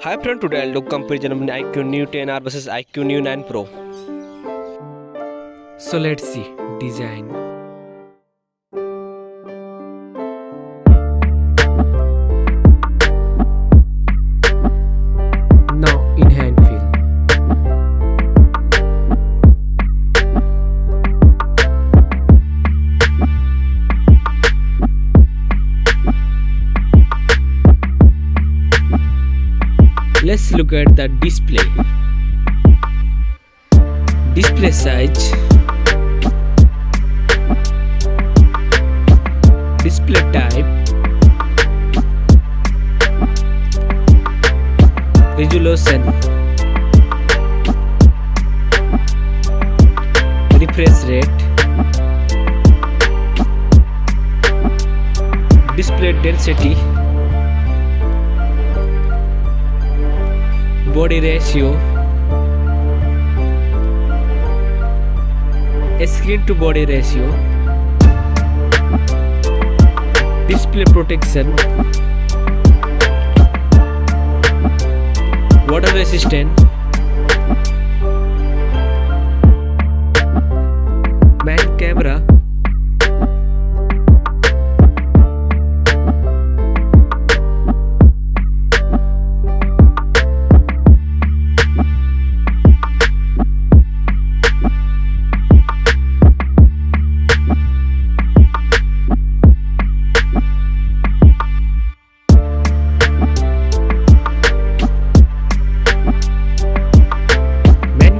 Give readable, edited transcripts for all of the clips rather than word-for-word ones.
Hi friend, today I'll do comparison between iQOO Neo 10R versus iQOO Neo 9 Pro. So let's see design. Now in hand feel. Let's look at the display. Display size, display type, resolution, refresh rate, display density, body ratio, screen to body ratio, display protection, water resistant, main camera,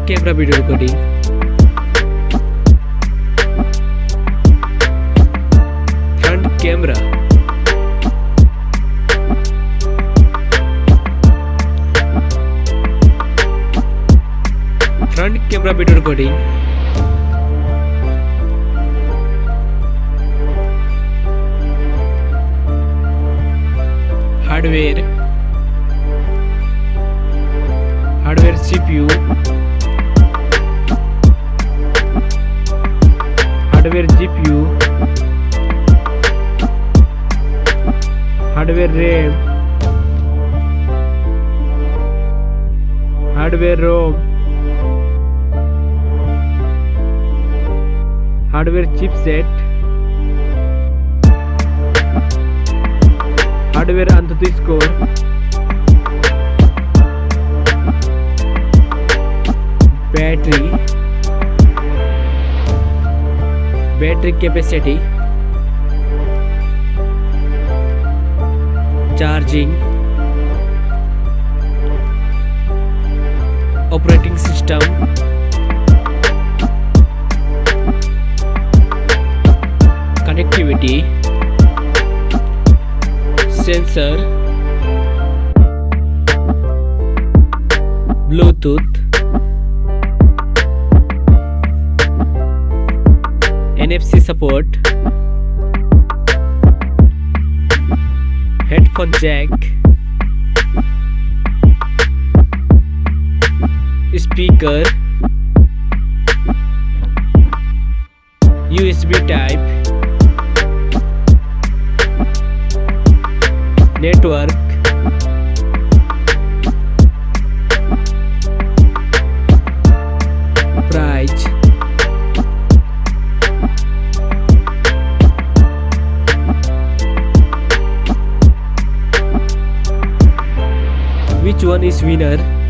camera video recording, front camera, front camera video recording, hardware CPU, hardware GPU, hardware RAM, hardware ROM, hardware chipset, hardware AnTuTu score, battery capacity, charging, operating system, connectivity, sensor, Bluetooth, NFC support, headphone jack, speaker, USB type, network, price, which one is winner?